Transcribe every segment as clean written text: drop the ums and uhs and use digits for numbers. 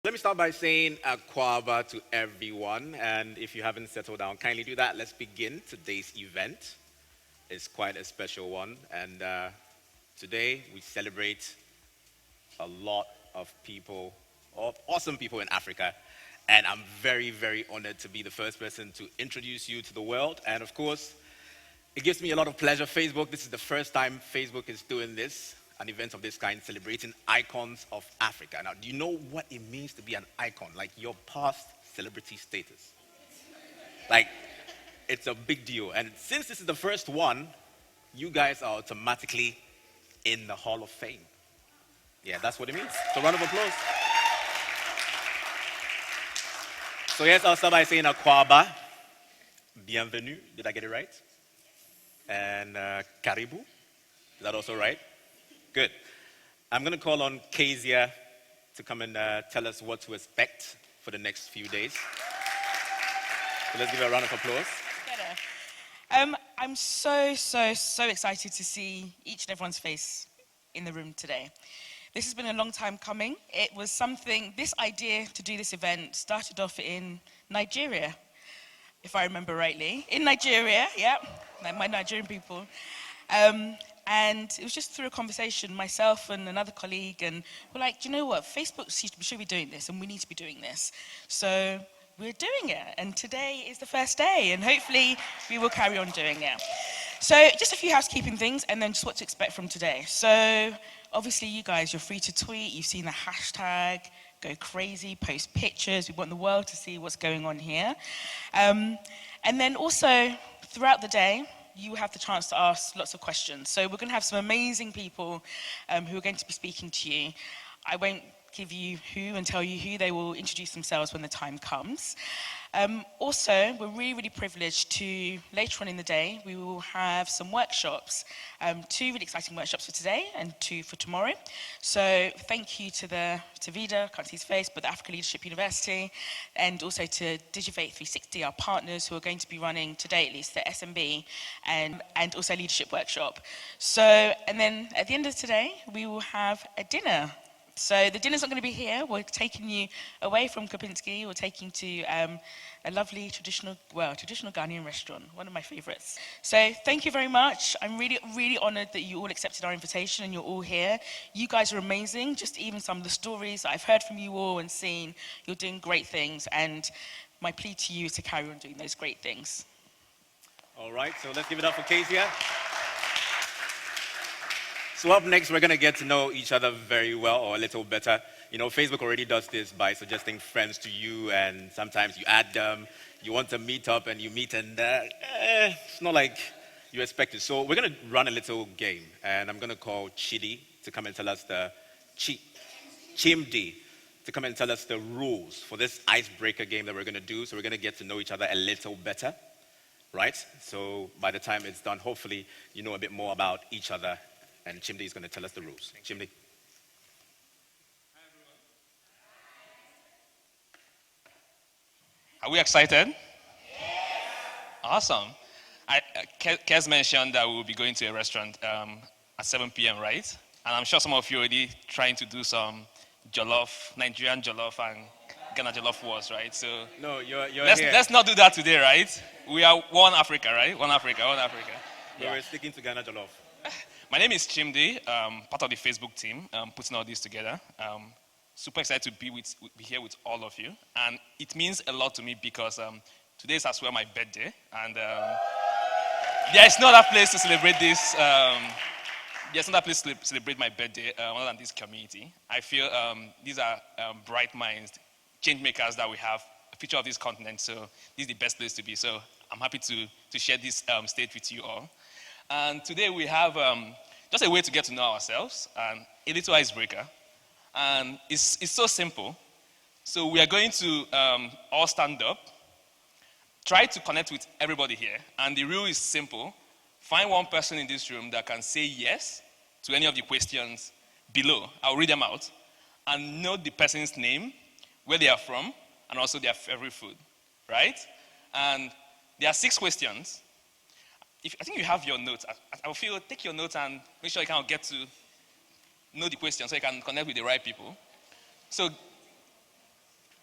Let me start by saying Aquaba to everyone. And if you haven't settled down, kindly do that. Let's begin today's event. It's quite a special one. And today we celebrate a lot of people, awesome people in Africa. And I'm very, very honored to be the first person to introduce you to the world. And of course, it gives me a lot of pleasure. Facebook, this is the first time Facebook is doing this, an event of this kind, celebrating icons of Africa. Now, do you know what it means to be an icon? Like your past celebrity status. Like, it's a big deal. And since this is the first one, you guys are automatically in the Hall of Fame. Yeah, that's what it means. So, round of applause. So, yes, I'll start by saying Akwaba, bienvenue. Did I get it right? And Karibu. Is that also right? Good. I'm going to call on Kezia to come and tell us what to expect for the next few days. So let's give her a round of applause. I'm so excited to see each and everyone's face in the room today. This has been a long time coming. It was something, this idea to do this event started off in Nigeria, if I remember rightly. In Nigeria, yeah, like my Nigerian people. And it was just through a conversation, myself and another colleague, and we're like, do you know what, Facebook should be doing this, and we need to be doing this. So we're doing it, and today is the first day, and hopefully we will carry on doing it. So just a few housekeeping things, and then just what to expect from today. So obviously you guys, you're free to tweet, you've seen the hashtag, go crazy, post pictures, we want the world to see what's going on here. And then also, throughout the day, you have the chance to ask lots of questions. So we're going to have some amazing people who are going to be speaking to you. I won't give you who and tell you who. They will introduce themselves when the time comes. Also, we're really privileged to, later on in the day, we will have some workshops. 2 really exciting workshops for today and 2 for tomorrow. So thank you to Vida, can't see his face, but the Africa Leadership University, and also to Digivate 360, our partners who are going to be running today at least the SMB and also a leadership workshop. So, and then at the end of today, we will have a dinner. So the dinner's not going to be here. We're taking you away from Kopinski. We're taking to a lovely traditional Ghanaian restaurant, one of my favorites. So thank you very much. I'm really honored that you all accepted our invitation and you're all here. You guys are amazing. Just even some of the stories that I've heard from you all and seen, you're doing great things. And my plea to you is to carry on doing those great things. All right, so let's give it up for Kezia. So up next, we're going to get to know each other very well, or a little better. You know, Facebook already does this by suggesting friends to you, and sometimes you add them. You want to meet up, and you meet, and it's not like you expect it. So we're going to run a little game, and I'm going to call Chidi to come and tell us Chimdi to come and tell us the rules for this icebreaker game that we're going to do. So we're going to get to know each other a little better, right? So by the time it's done, hopefully you know a bit more about each other. And Chimdi is going to tell us the rules. Chimdi. Are we excited? Yes. Awesome. Kez mentioned that we will be going to a restaurant at 7 p.m., right? And I'm sure some of you are already trying to do some jollof, Nigerian jollof and Ghana jollof wars, right? So no, you're let's not do that today, right? We are one Africa, right? One Africa. Yeah. We're sticking to Ghana jollof. My name is Chimdi, part of the Facebook team, putting all this together. Super excited to be here with all of you. And it means a lot to me because today is as well my birthday. And there is no other place to celebrate this. There's no other place to celebrate my birthday other than this community. I feel these are bright minds, change makers that we have, a future of this continent. So this is the best place to be. So I'm happy to share this stage with you all. And today we have just a way to get to know ourselves and a little icebreaker. And it's so simple. So we are going to all stand up, try to connect with everybody here. And the rule is simple. Find one person in this room that can say yes to any of the questions below. I'll read them out. And note the person's name, where they are from, and also their favorite food, right? And there are 6 questions. I think you have your notes. I feel take your notes and make sure you can get to know the question so you can connect with the right people. So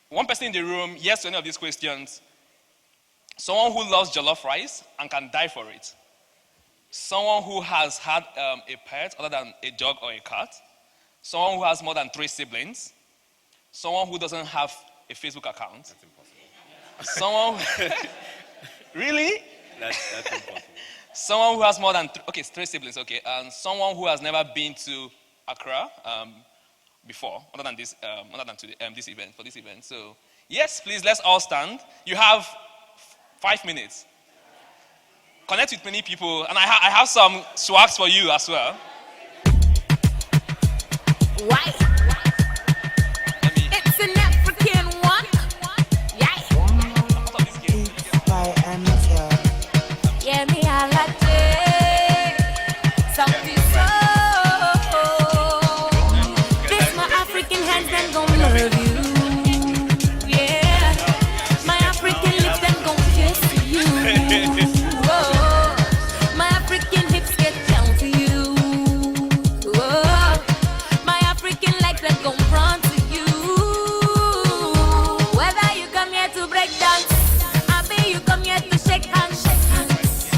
One person in the room, yes to any of these questions. Someone who loves jollof rice and can die for it. Someone who has had a pet other than a dog or a cat. Someone who has more than 3 siblings. Someone who doesn't have a Facebook account. That's impossible. Someone, really? That's impossible. Someone who has more than 3 siblings, okay. And someone who has never been to Accra before, other than this event, for this event. So, yes, please, let's all stand. You have 5 minutes. Connect with many people, and I have some swags for you as well. Why? It's an African one. Yeah. By Amateur. Yeah, me I like it. Something so. This my African hands then gon' love you. Yeah. My African lips then gon' kiss you. Whoa. My African hips get down to you. Whoa. My African legs then gon' run to you. Whether you come here to break dance, I be you come here to shake hands.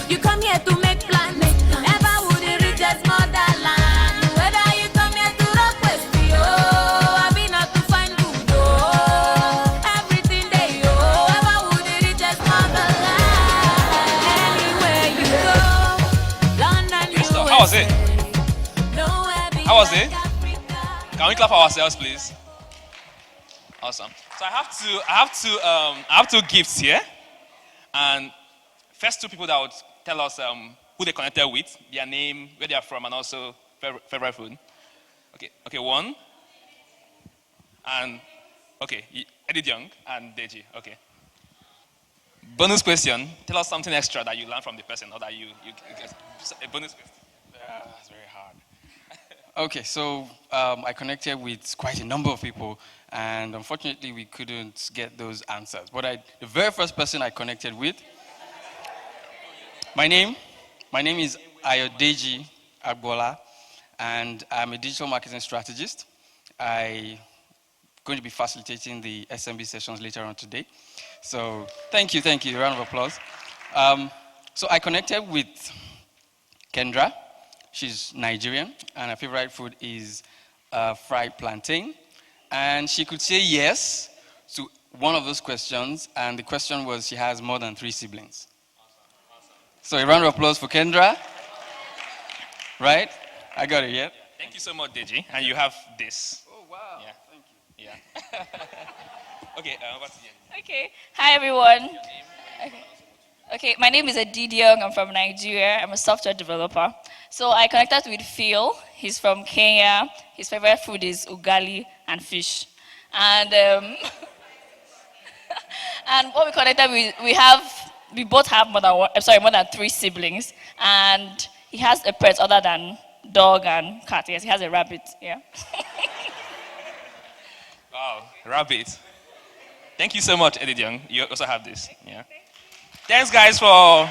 You come here to make plans. Never would it reach us motherland. Whether you come here to rock West, I be not to find good, everything they ever would it reach us motherland. Anywhere you go, London, Crystal, how was it? How was it? Can we clap for ourselves, please? Awesome. So I have two gifts here, and first 2 people that would tell us who they connected with, their name, where they are from, and also favorite food. Okay, one. And Edith Young and Deji. Okay. Bonus question: tell us something extra that you learned from the person, or that you get a bonus question. Yeah, that's very hard. Okay, so I connected with quite a number of people, and unfortunately we couldn't get those answers. But the very first person I connected with, my name is Ayodeji Agbola, and I'm a digital marketing strategist. I'm going to be facilitating the SMB sessions later on today. So thank you, round of applause. So I connected with Kendra. She's Nigerian, and her favorite food is fried plantain. And she could say yes to one of those questions, and the question was she has more than 3 siblings. So a round of applause for Kendra. Right? I got it, yeah? Thank you so much, Deji. And you have this. Oh, wow. Yeah. Thank you. Yeah. Okay, what's the end? Okay. Hi, everyone. Okay, my name is Edith Young. I'm from Nigeria. I'm a software developer. So I connected with Phil. He's from Kenya. His favorite food is ugali and fish. And and what we connected with, we both have more than 3 siblings. And he has a pet other than dog and cat. Yes, he has a rabbit. Yeah. Wow, rabbit. Thank you so much, Edith Young. You also have this. Yeah. Thanks, guys, for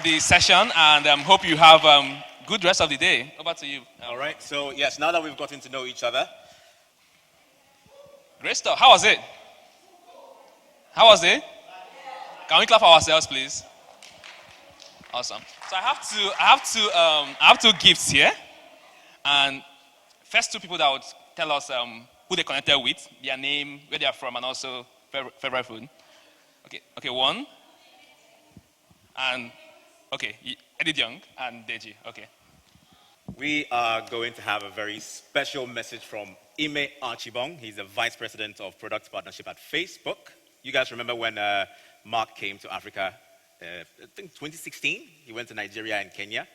the session, and hope you have good rest of the day. Over to you. All right. So yes, now that we've gotten to know each other, Great stuff. How was it? How was it? Can we clap for ourselves, please? Awesome. So I have 2 gifts here, and first 2 people that would tell us who they connected with, their name, where they are from, and also favorite food. Okay, one. And Edith Young and Deji. Okay. we are going to have a very special message from Ime Archibong. He's the Vice President of Product Partnership at Facebook. You guys remember when Mark came to Africa, I think 2016? He went to Nigeria and Kenya.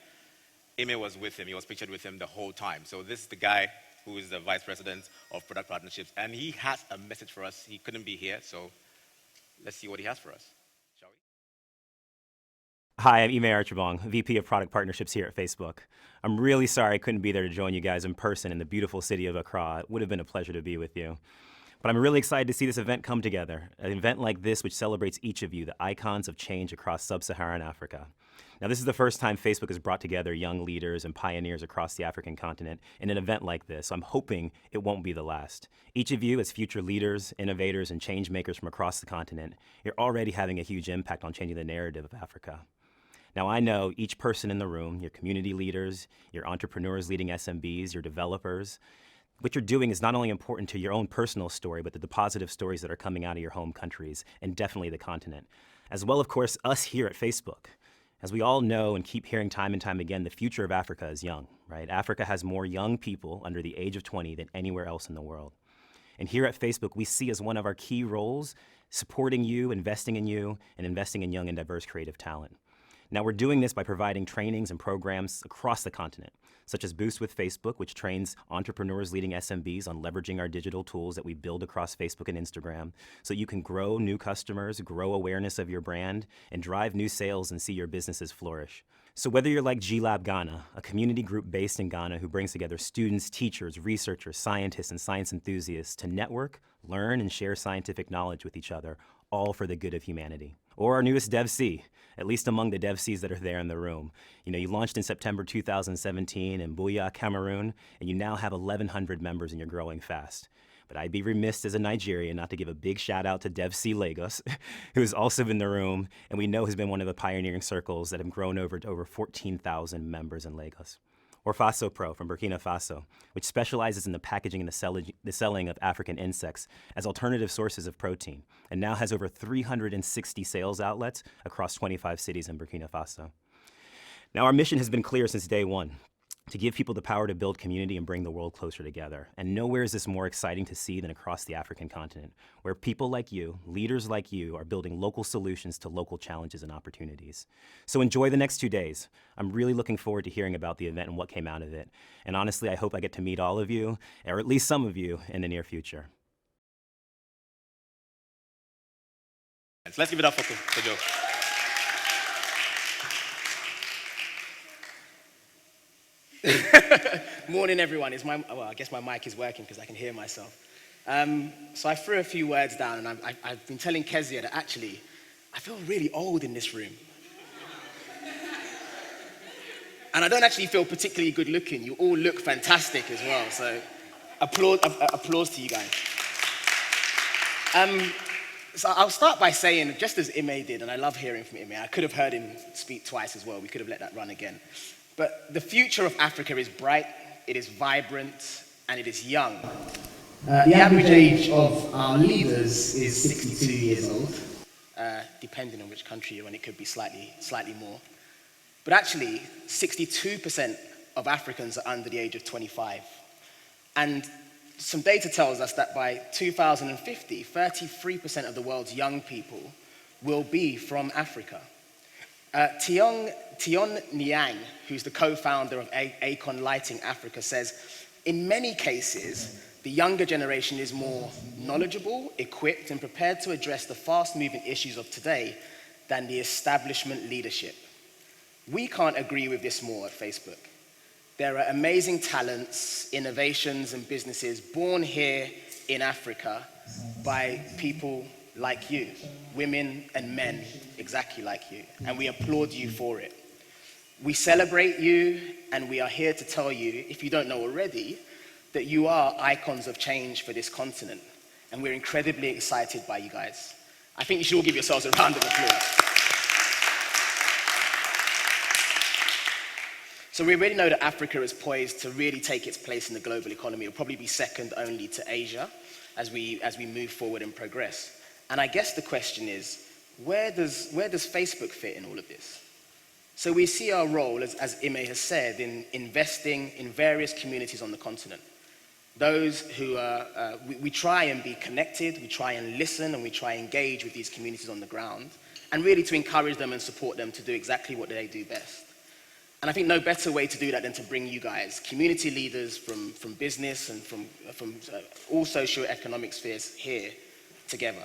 Ime was with him. He was pictured with him the whole time. So this is the guy who is the Vice President of Product Partnerships. And he has a message for us. He couldn't be here, so let's see what he has for us. Shall we? Hi, I'm Ime Archibong, VP of Product Partnerships here at Facebook. I'm really sorry I couldn't be there to join you guys in person in the beautiful city of Accra. It would have been a pleasure to be with you. But I'm really excited to see this event come together, an event like this which celebrates each of you, the icons of change across sub-Saharan Africa. Now, this is the first time Facebook has brought together young leaders and pioneers across the African continent in an event like this, so I'm hoping it won't be the last. Each of you, as future leaders, innovators, and change makers from across the continent, you're already having a huge impact on changing the narrative of Africa. Now, I know each person in the room, your community leaders, your entrepreneurs leading SMBs, your developers, what you're doing is not only important to your own personal story, but the positive stories that are coming out of your home countries, and definitely the continent. As well, of course, us here at Facebook. As we all know and keep hearing time and time again, the future of Africa is young, right? Africa has more young people under the age of 20 than anywhere else in the world. And here at Facebook, we see as one of our key roles supporting you, investing in you, and investing in young and diverse creative talent. Now, we're doing this by providing trainings and programs across the continent, such as Boost with Facebook, which trains entrepreneurs leading SMBs on leveraging our digital tools that we build across Facebook and Instagram so you can grow new customers, grow awareness of your brand, and drive new sales and see your businesses flourish. So whether you're like G-Lab Ghana, a community group based in Ghana who brings together students, teachers, researchers, scientists, and science enthusiasts to network, learn, and share scientific knowledge with each other, all for the good of humanity. Or our newest DevC, at least among the DevCs that are there in the room. You know, you launched in September 2017 in Buea, Cameroon, and you now have 1,100 members and you're growing fast. But I'd be remiss as a Nigerian not to give a big shout out to DevC Lagos, who is also in the room, and we know has been one of the pioneering circles that have grown over to over 14,000 members in Lagos. Or Faso Pro from Burkina Faso, which specializes in the packaging and the selling of African insects as alternative sources of protein, and now has over 360 sales outlets across 25 cities in Burkina Faso. Now, our mission has been clear since day one, to give people the power to build community and bring the world closer together. And nowhere is this more exciting to see than across the African continent, where people like you, leaders like you, are building local solutions to local challenges and opportunities. So enjoy the next 2 days. I'm really looking forward to hearing about the event and what came out of it. And honestly, I hope I get to meet all of you, or at least some of you, in the near future. Let's give it up for Joe. Morning, everyone. I guess my mic is working because I can hear myself. So I threw a few words down, and I've been telling Kezia that actually, I feel really old in this room. And I don't actually feel particularly good looking. You all look fantastic as well, so applause to you guys. So I'll start by saying, just as Ime did, and I love hearing from Ime, I could have heard him speak twice as well. We could have let that run again. But the future of Africa is bright, it is vibrant, and it is young. The average age of our leaders is 62 years old, depending on which country you're in, it could be slightly more. But actually, 62% of Africans are under the age of 25. And some data tells us that by 2050, 33% of the world's young people will be from Africa. Tion Niang, who's the co-founder of Acon Lighting Africa, says, in many cases, the younger generation is more knowledgeable, equipped, and prepared to address the fast-moving issues of today than the establishment leadership. We can't agree with this more at Facebook. There are amazing talents, innovations, and businesses born here in Africa by people like you, women and men exactly like you, and we applaud you for it. We celebrate you, and we are here to tell you, if you don't know already, that you are icons of change for this continent, and we're incredibly excited by you guys. I think you should all give yourselves a round of applause. So we already know that Africa is poised to really take its place in the global economy. It'll probably be second only to Asia as we move forward and progress. And I guess the question is, where does Facebook fit in all of this? So we see our role, as Ime has said, in investing in various communities on the continent. Those who we try and be connected, we try and listen, and we try and engage with these communities on the ground, and really to encourage them and support them to do exactly what they do best. And I think no better way to do that than to bring you guys, community leaders from business and from all socio-economic spheres here together.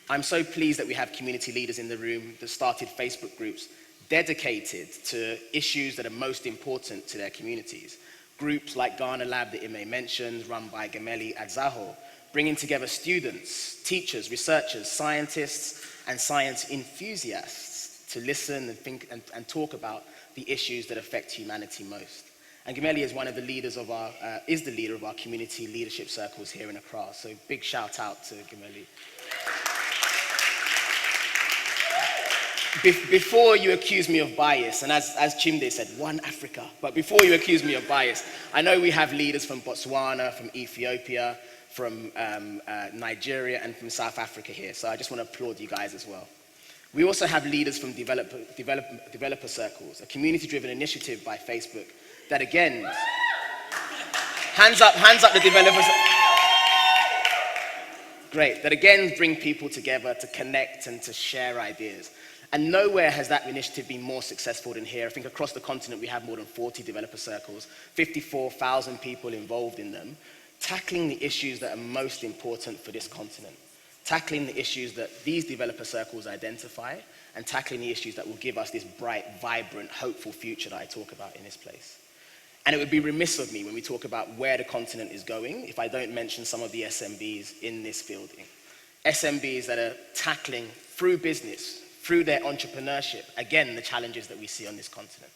I'm so pleased that we have community leaders in the room that started Facebook groups dedicated to issues that are most important to their communities. Groups like Ghana Lab that Ime mentioned, run by Gemeli Adzaho, bringing together students, teachers, researchers, scientists, and science enthusiasts to listen and think and talk about the issues that affect humanity most. And Gemelli is one of the leaders of is the leader of our community leadership circles here in Accra. So big shout out to Gemelli. Before you accuse me of bias, and as Chimde said, one Africa, but before you accuse me of bias, I know we have leaders from Botswana, from Ethiopia, from Nigeria, and from South Africa here, so I just want to applaud you guys as well. We also have leaders from developer circles, a community-driven initiative by Facebook that again, hands up the developers. Great, that again bring people together to connect and to share ideas. And nowhere has that initiative been more successful than here. I think across the continent we have more than 40 developer circles, 54,000 people involved in them, tackling the issues that are most important for this continent, tackling the issues that these developer circles identify, and tackling the issues that will give us this bright, vibrant, hopeful future that I talk about in this place. And it would be remiss of me when we talk about where the continent is going if I don't mention some of the SMBs in this building. SMBs that are tackling through business, through their entrepreneurship, again, the challenges that we see on this continent,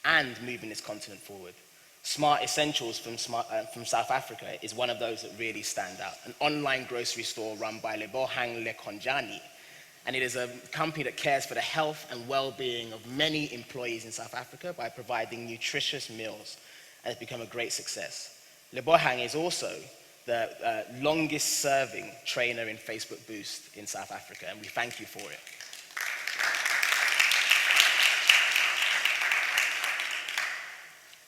and moving this continent forward. Smart Essentials from South Africa is one of those that really stand out. An online grocery store run by Lebohang Lekonjani. And it is a company that cares for the health and well-being of many employees in South Africa by providing nutritious meals, and it's become a great success. Lebohang is also the longest-serving trainer in Facebook Boost in South Africa, and we thank you for it.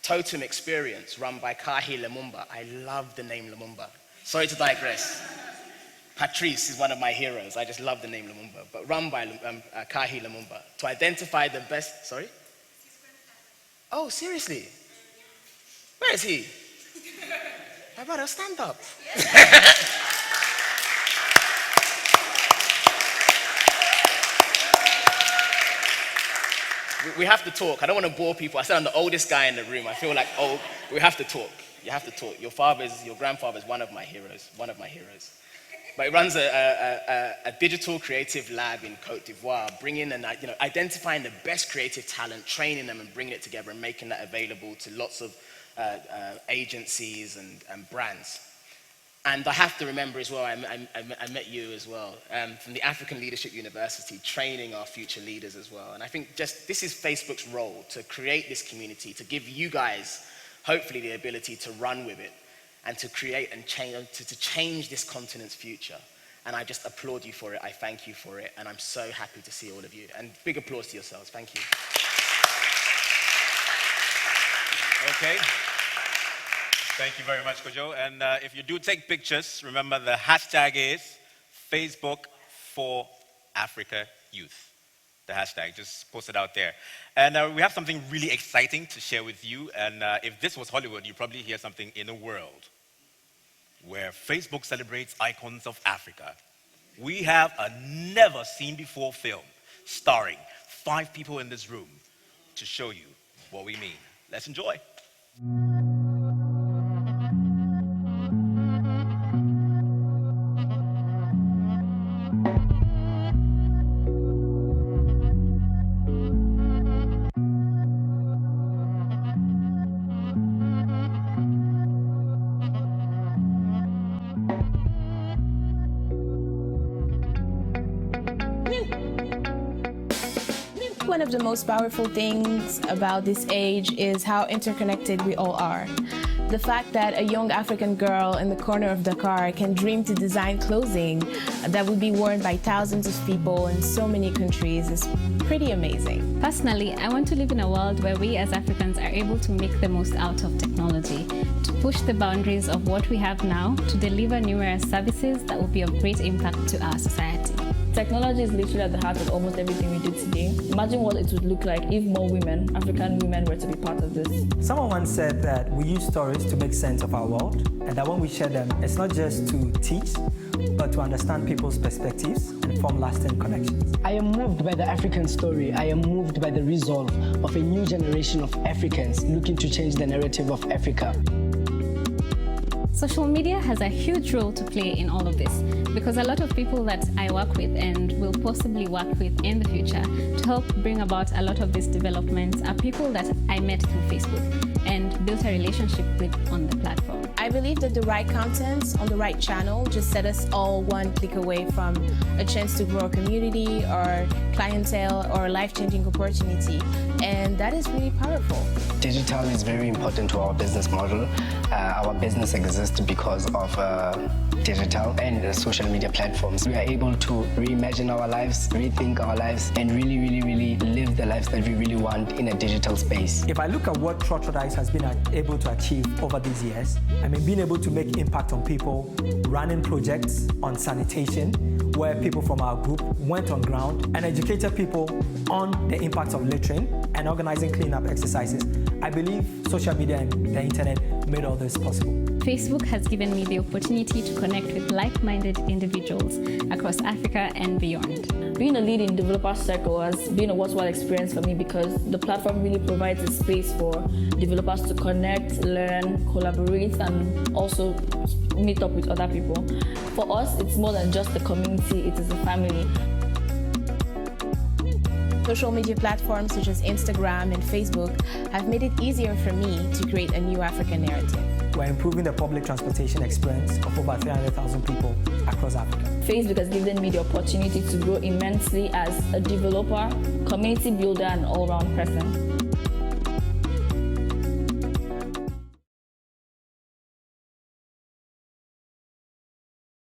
Totem Experience, run by Kahi Lumumba. I love the name Lumumba. Sorry to digress. Patrice is one of my heroes. I just love the name Lumumba, but run by Kahi Lumumba to identify the best. Sorry? Oh, seriously? Where is he? My brother, stand up. We have to talk. I don't want to bore people. I said I'm the oldest guy in the room. I feel like, oh, we have to talk. You have to talk. Your grandfather is one of my heroes, But he runs a digital creative lab in Côte d'Ivoire, bringing and identifying the best creative talent, training them and bringing it together and making that available to lots of agencies and brands. And I have to remember as well, I met you as well, from the African Leadership University, training our future leaders as well. And I think this is Facebook's role, to create this community, to give you guys, hopefully, the ability to run with it and to create and change, to change this continent's future. And I just applaud you for it, I thank you for it, and I'm so happy to see all of you. And big applause to yourselves, thank you. Okay. Thank you very much, Kojo. And if you do take pictures, remember the hashtag is Facebook for Africa Youth. The hashtag, just post it out there. And we have something really exciting to share with you. And if this was Hollywood, you'd probably hear something in a world where Facebook celebrates icons of Africa. We have a never-seen-before film starring 5 people in this room to show you what we mean. Let's enjoy. One of the most powerful things about this age is how interconnected we all are. The fact that a young African girl in the corner of Dakar can dream to design clothing that will be worn by thousands of people in so many countries is pretty amazing. Personally, I want to live in a world where we as Africans are able to make the most out of technology, to push the boundaries of what we have now, to deliver numerous services that will be of great impact to our society. Technology is literally at the heart of almost everything we do today. Imagine what it would look like if more women, African women, were to be part of this. Someone once said that we use stories to make sense of our world, and that when we share them, it's not just to teach, but to understand people's perspectives and form lasting connections. I am moved by the African story. I am moved by the resolve of a new generation of Africans looking to change the narrative of Africa. Social media has a huge role to play in all of this because a lot of people that I work with and will possibly work with in the future to help bring about a lot of these developments are people that I met through Facebook and built a relationship with on the platform. I believe that the right content on the right channel just set us all one click away from a chance to grow a community or clientele or a life-changing opportunity, and that is really powerful. Digital is very important to our business model. Our business exists because of digital and social media platforms. We are able to reimagine our lives, rethink our lives, and really live the lives that we really want in a digital space. If I look at what Trotrodise has been able to achieve over these years, I mean, being able to make impact on people, running projects on sanitation, where people from our group went on ground and educated people on the impact of littering and organizing cleanup exercises. I believe social media and the internet made all this possible. Facebook has given me the opportunity to connect with like-minded individuals across Africa and beyond. Being a lead in developer circle has been a worthwhile experience for me because the platform really provides a space for developers to connect, learn, collaborate, and also meet up with other people. For us, it's more than just a community, it is a family. Social media platforms such as Instagram and Facebook have made it easier for me to create a new African narrative. We're improving the public transportation experience of over 300,000 people across Africa. Facebook has given me the opportunity to grow immensely as a developer, community builder, and all-round person.